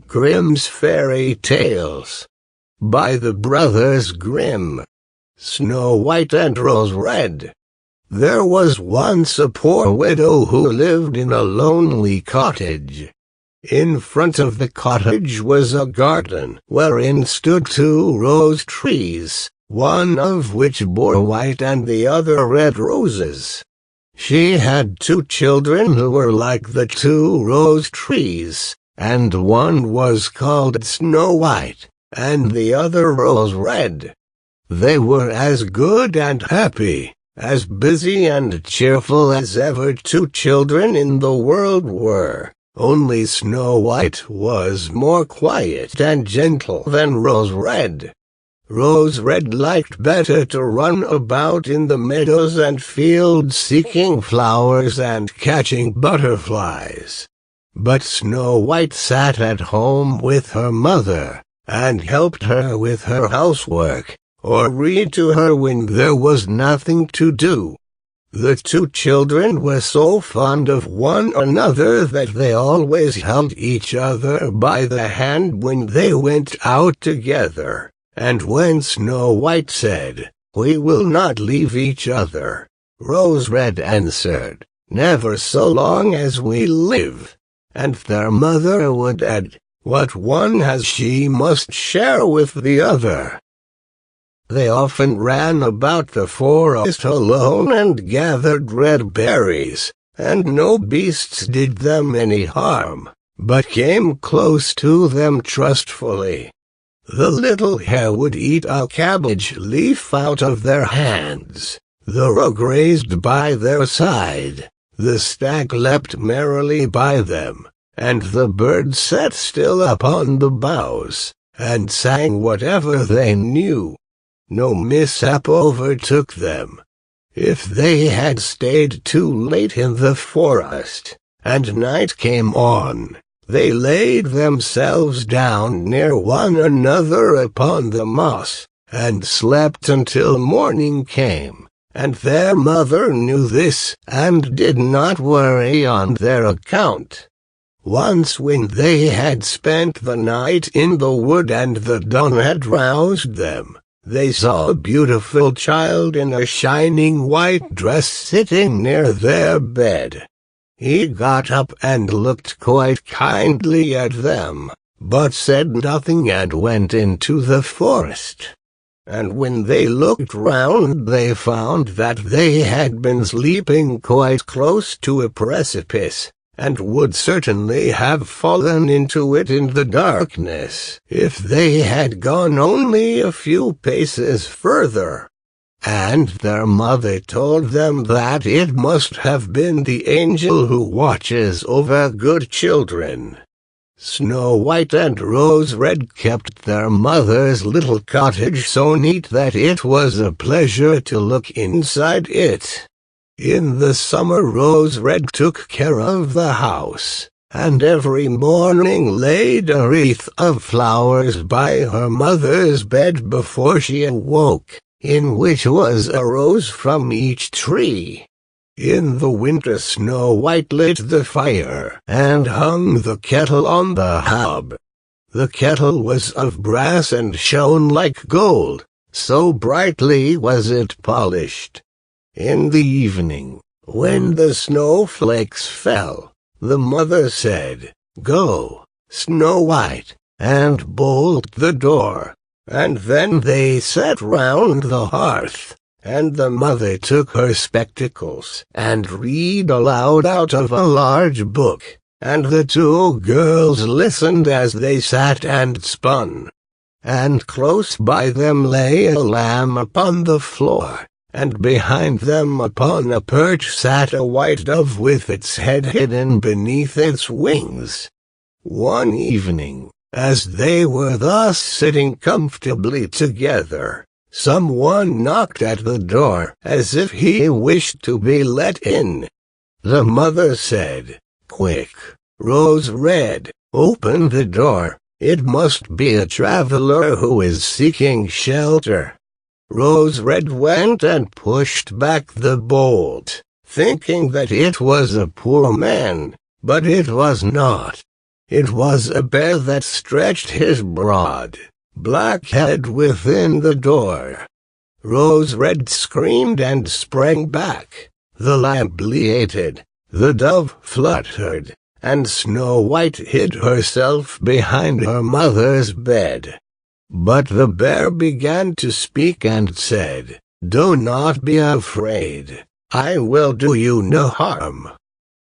Grimm's Fairy Tales by the Brothers Grimm. Snow White and Rose Red. There was once a poor widow who lived in a lonely cottage. In front of the cottage was a garden wherein stood 2 rose trees, one of which bore white and the other red roses. She had 2 children who were like the 2 rose trees, and one was called Snow White, and the other Rose Red. They were as good and happy, as busy and cheerful as ever 2 children in the world were, only Snow White was more quiet and gentle than Rose Red. Rose Red liked better to run about in the meadows and fields seeking flowers and catching butterflies. But Snow White sat at home with her mother, and helped her with her housework, or read to her when there was nothing to do. The 2 children were so fond of one another that they always held each other by the hand when they went out together, and when Snow White said, "We will not leave each other," Rose Red answered, "Never so long as we live." And their mother would add, "What one has she must share with the other." They often ran about the forest alone and gathered red berries, and no beasts did them any harm, but came close to them trustfully. The little hare would eat a cabbage leaf out of their hands, the roe grazed by their side, the stag leapt merrily by them, and the birds sat still upon the boughs, and sang whatever they knew. No mishap overtook them. If they had stayed too late in the forest, and night came on, they laid themselves down near one another upon the moss, and slept until morning came. And their mother knew this, and did not worry on their account. Once when they had spent the night in the wood and the dawn had roused them, they saw a beautiful child in a shining white dress sitting near their bed. He got up and looked quite kindly at them, but said nothing and went into the forest. And when they looked round they found that they had been sleeping quite close to a precipice, and would certainly have fallen into it in the darkness if they had gone only a few paces further. And their mother told them that it must have been the angel who watches over good children. Snow White and Rose Red kept their mother's little cottage so neat that it was a pleasure to look inside it. In the summer Rose Red took care of the house, and every morning laid a wreath of flowers by her mother's bed before she awoke, in which was a rose from each tree. In the winter Snow White lit the fire and hung the kettle on the hob. The kettle was of brass and shone like gold, so brightly was it polished. In the evening, when the snowflakes fell, the mother said, "Go, Snow White, and bolt the door." And then they sat round the hearth, and the mother took her spectacles and read aloud out of a large book, and the 2 girls listened as they sat and spun. And close by them lay a lamb upon the floor, and behind them upon a perch sat a white dove with its head hidden beneath its wings. One evening, as they were thus sitting comfortably together, someone knocked at the door as if he wished to be let in. The mother said, "Quick, Rose Red, open the door. It must be a traveler who is seeking shelter." Rose Red went and pushed back the bolt, thinking that it was a poor man, but it was not. It was a bear that stretched his broad, black head within the door. Rose Red screamed and sprang back. The lamb bleated, the dove fluttered, and Snow White hid herself behind her mother's bed. But the bear began to speak and said, "Do not be afraid. I will do you no harm.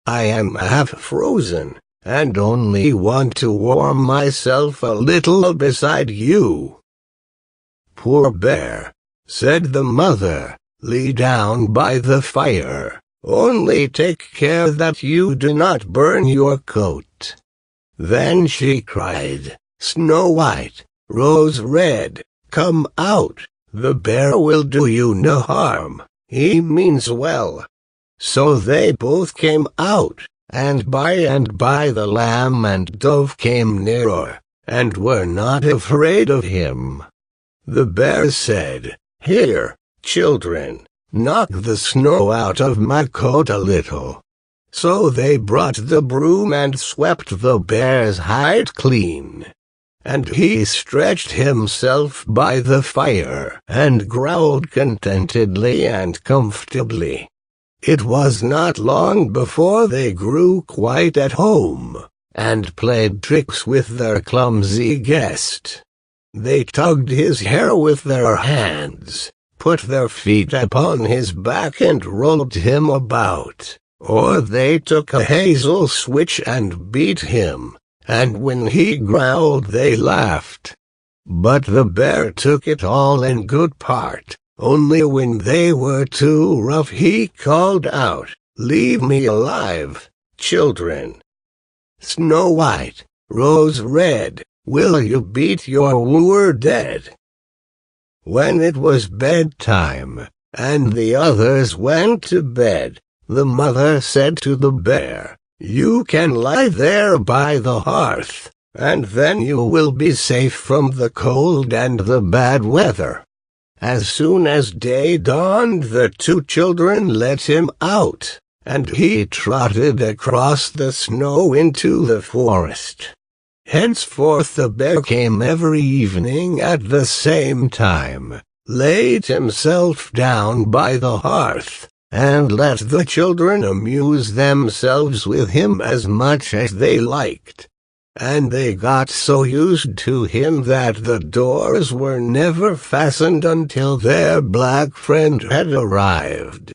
I am half frozen, and only want to warm myself a little beside you." "Poor bear," said the mother, "lie down by the fire. Only take care that you do not burn your coat." Then she cried, "Snow White, Rose Red, come out. The bear will do you no harm. He means well." So they both came out, and by the lamb and dove came nearer, and were not afraid of him. The bear said, "Here, children, knock the snow out of my coat a little." So they brought the broom and swept the bear's hide clean. And he stretched himself by the fire and growled contentedly and comfortably. It was not long before they grew quite at home, and played tricks with their clumsy guest. They tugged his hair with their hands, put their feet upon his back and rolled him about, or they took a hazel switch and beat him, and when he growled they laughed. But the bear took it all in good part. Only when they were too rough he called out, "Leave me alive, children." "Snow White, Rose Red, will you beat your wooer dead?" When it was bedtime, and the others went to bed, the mother said to the bear, "You can lie there by the hearth, and then you will be safe from the cold and the bad weather." As soon as day dawned, the two children let him out, and he trotted across the snow into the forest. Henceforth the bear came every evening at the same time, laid himself down by the hearth, and let the children amuse themselves with him as much as they liked. And they got so used to him that the doors were never fastened until their black friend had arrived.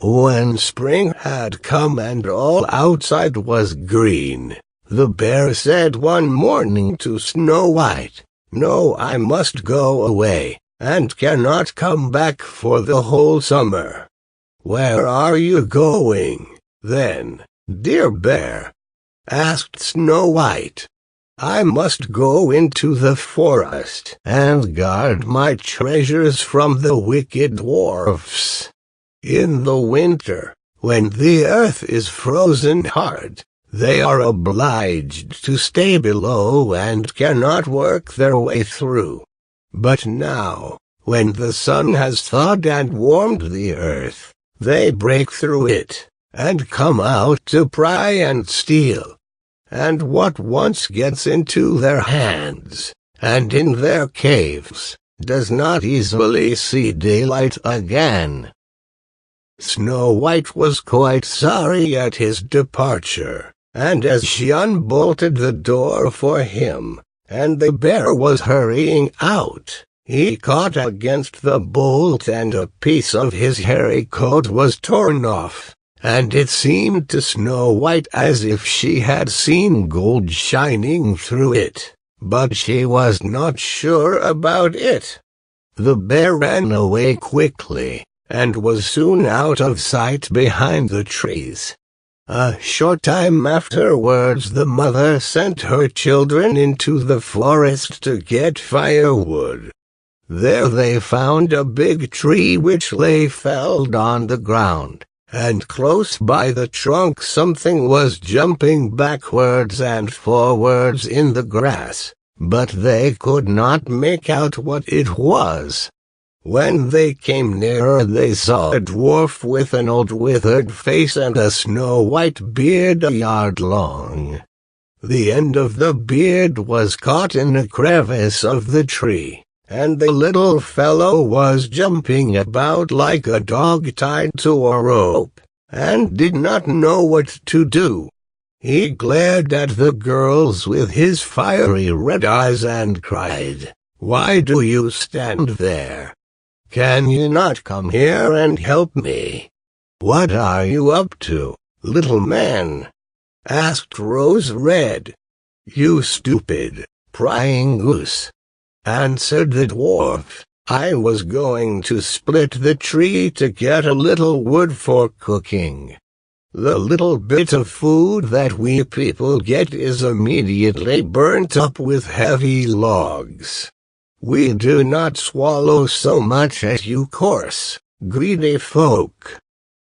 When spring had come and all outside was green, the bear said one morning to Snow White, "No, I must go away, and cannot come back for the whole summer." "Where are you going, then, dear bear?" asked Snow White. "I must go into the forest and guard my treasures from the wicked dwarfs. In the winter, when the earth is frozen hard, they are obliged to stay below and cannot work their way through. But now, when the sun has thawed and warmed the earth, they break through it, and come out to pry and steal. And what once gets into their hands, and in their caves, does not easily see daylight again." Snow White was quite sorry at his departure, and as she unbolted the door for him, and the bear was hurrying out, he caught against the bolt and a piece of his hairy coat was torn off, and it seemed to Snow White as if she had seen gold shining through it, but she was not sure about it. The bear ran away quickly, and was soon out of sight behind the trees. A short time afterwards the mother sent her children into the forest to get firewood. There they found a big tree which lay felled on the ground, and close by the trunk something was jumping backwards and forwards in the grass, but they could not make out what it was. When they came nearer they saw a dwarf with an old withered face and a snow-white beard a yard long. The end of the beard was caught in a crevice of the tree, and the little fellow was jumping about like a dog tied to a rope, and did not know what to do. He glared at the girls with his fiery red eyes and cried, "Why do you stand there? Can you not come here and help me? What are you up to, little man?" asked Rose Red. "You stupid, prying goose," answered the dwarf. "I was going to split the tree to get a little wood for cooking. The little bit of food that we people get is immediately burnt up with heavy logs. We do not swallow so much as you coarse, greedy folk."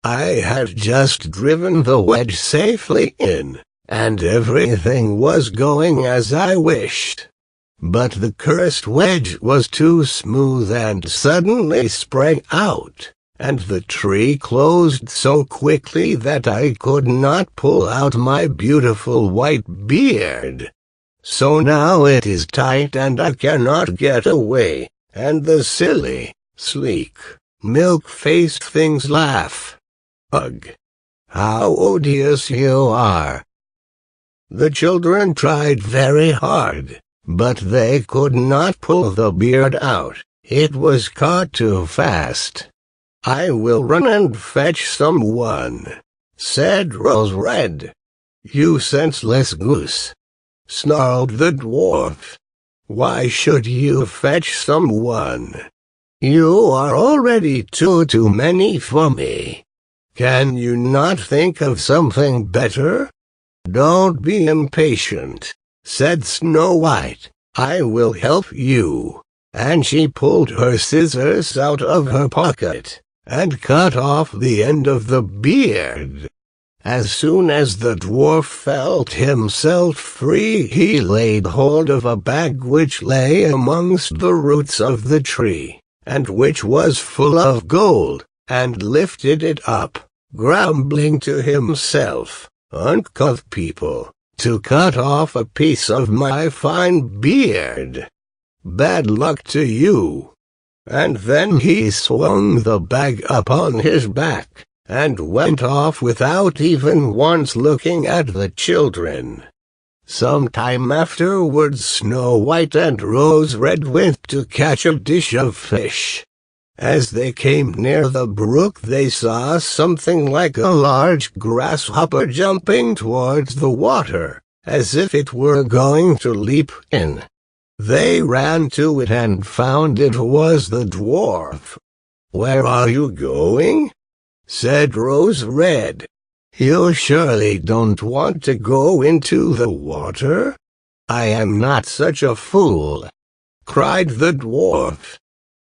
I had just driven the wedge safely in, and everything was going as I wished. But the cursed wedge was too smooth and suddenly sprang out, and the tree closed so quickly that I could not pull out my beautiful white beard. So now it is tight and I cannot get away, and the silly, sleek, milk-faced things laugh. Ugh! How odious you are! The children tried very hard, but they could not pull the beard out. It was caught too fast. "I will run and fetch someone," said Rose Red. "You senseless goose," snarled the dwarf. "Why should you fetch someone? You are already too many for me. Can you not think of something better?" "Don't be impatient," said Snow White. "I will help you." And she pulled her scissors out of her pocket, and cut off the end of the beard. As soon as the dwarf felt himself free, he laid hold of a bag which lay amongst the roots of the tree, and which was full of gold, and lifted it up, grumbling to himself, "Uncouth people, to cut off a piece of my fine beard! Bad luck to you!" And then he swung the bag up on his back, and went off without even once looking at the children. Some time afterwards Snow White and Rose Red went to catch a dish of fish. As they came near the brook they saw something like a large grasshopper jumping towards the water, as if it were going to leap in. They ran to it and found it was the dwarf. "Where are you going?" said Rose Red. "You surely don't want to go into the water?" "I am not such a fool," cried the dwarf.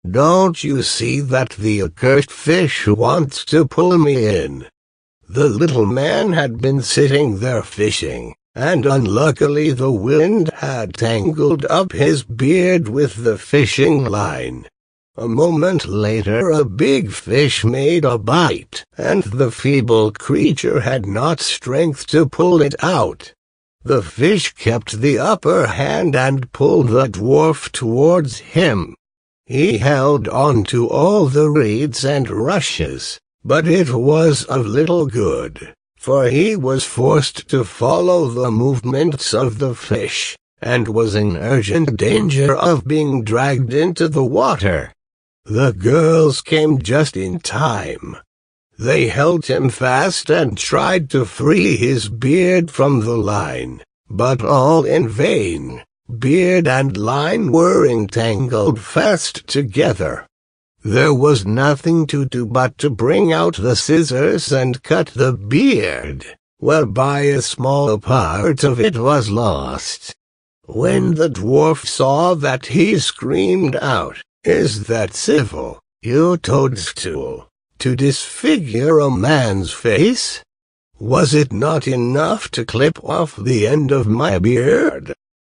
"Don't you see that the accursed fish wants to pull me in?" The little man had been sitting there fishing, and unluckily the wind had tangled up his beard with the fishing line. A moment later a big fish made a bite, and the feeble creature had not strength to pull it out. The fish kept the upper hand and pulled the dwarf towards him. He held on to all the reeds and rushes, but it was of little good, for he was forced to follow the movements of the fish, and was in urgent danger of being dragged into the water. The girls came just in time. They held him fast and tried to free his beard from the line, but all in vain. Beard and line were entangled fast together. There was nothing to do but to bring out the scissors and cut the beard, whereby a small part of it was lost. When the dwarf saw that, he screamed out, "Is that civil, you toadstool, to disfigure a man's face? Was it not enough to clip off the end of my beard?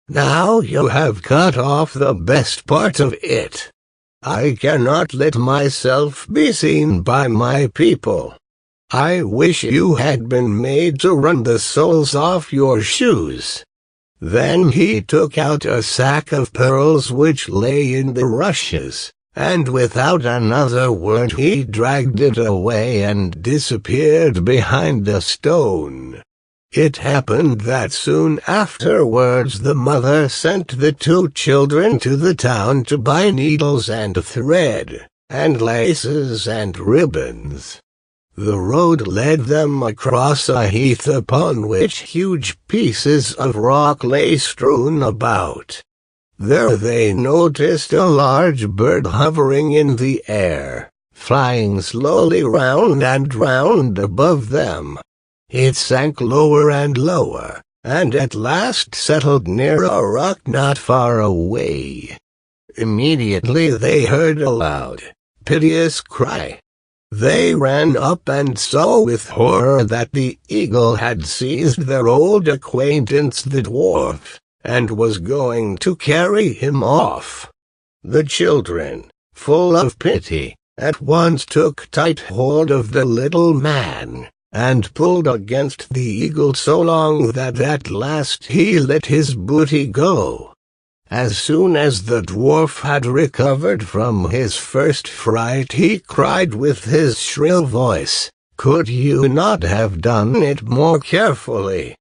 Now you have cut off the best part of it. I cannot let myself be seen by my people. I wish you had been made to run the soles off your shoes." Then he took out a sack of pearls which lay in the rushes, and without another word he dragged it away and disappeared behind a stone. It happened that soon afterwards the mother sent the two children to the town to buy needles and thread, and laces and ribbons. The road led them across a heath upon which huge pieces of rock lay strewn about. There they noticed a large bird hovering in the air, flying slowly round and round above them. It sank lower and lower, and at last settled near a rock not far away. Immediately they heard a loud, piteous cry. They ran up and saw with horror that the eagle had seized their old acquaintance the dwarf, and was going to carry him off. The children, full of pity, at once took tight hold of the little man, and pulled against the eagle so long that at last he let his booty go. As soon as the dwarf had recovered from his first fright, he cried with his shrill voice, "Could you not have done it more carefully?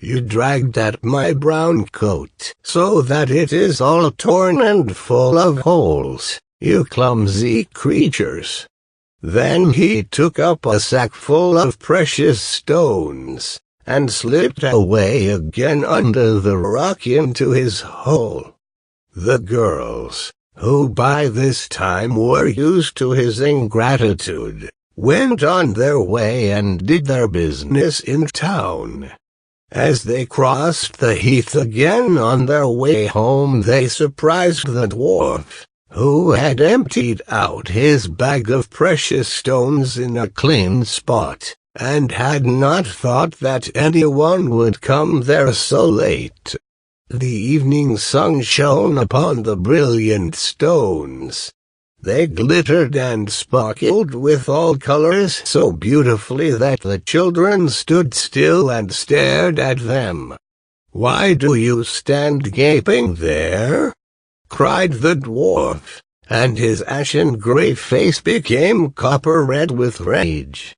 You dragged at my brown coat, so that it is all torn and full of holes, you clumsy creatures." Then he took up a sack full of precious stones, and slipped away again under the rock into his hole. The girls, who by this time were used to his ingratitude, went on their way and did their business in town. As they crossed the heath again on their way home, they surprised the dwarf, who had emptied out his bag of precious stones in a clean spot, and had not thought that anyone would come there so late. The evening sun shone upon the brilliant stones. They glittered and sparkled with all colors so beautifully that the children stood still and stared at them. "Why do you stand gaping there?" cried the dwarf, and his ashen gray face became copper-red with rage.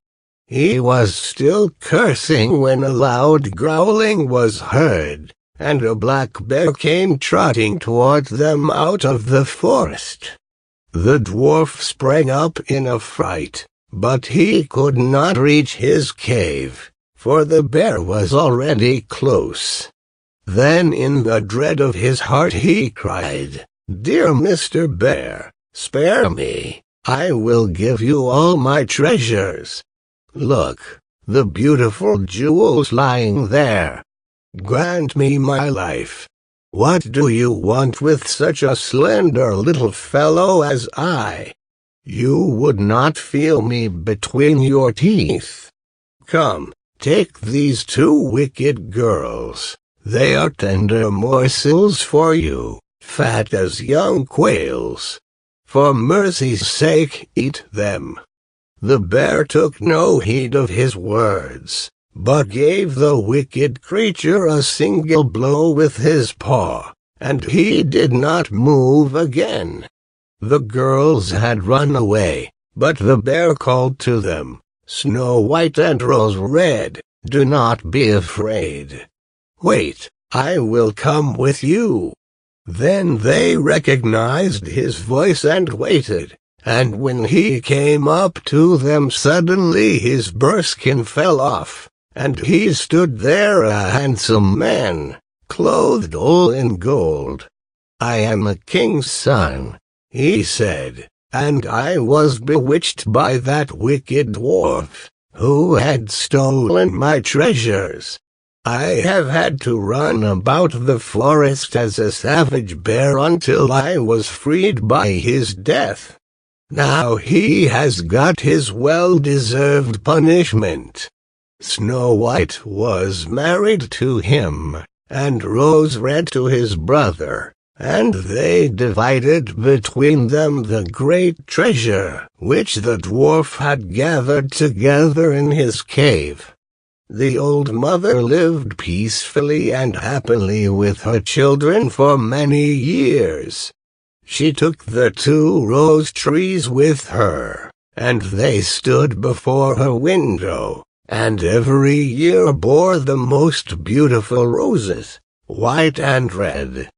He was still cursing when a loud growling was heard, and a black bear came trotting towards them out of the forest. The dwarf sprang up in a fright, but he could not reach his cave, for the bear was already close. Then in the dread of his heart he cried, "Dear Mr. Bear, spare me, I will give you all my treasures. Look, the beautiful jewels lying there. Grant me my life. What do you want with such a slender little fellow as I? You would not feel me between your teeth. Come, take these two wicked girls. They are tender morsels for you, fat as young quails. For mercy's sake, eat them." The bear took no heed of his words, but gave the wicked creature a single blow with his paw, and he did not move again. The girls had run away, but the bear called to them, "Snow White and Rose Red, do not be afraid. Wait, I will come with you." Then they recognized his voice and waited, and when he came up to them suddenly his bearskin fell off, and he stood there a handsome man, clothed all in gold. "I am a king's son," he said, "and I was bewitched by that wicked dwarf, who had stolen my treasures. I have had to run about the forest as a savage bear until I was freed by his death. Now he has got his well-deserved punishment." Snow White was married to him, and Rose Red to his brother, and they divided between them the great treasure which the dwarf had gathered together in his cave. The old mother lived peacefully and happily with her children for many years. She took the 2 rose trees with her, and they stood before her window, and every year bore the most beautiful roses, white and red.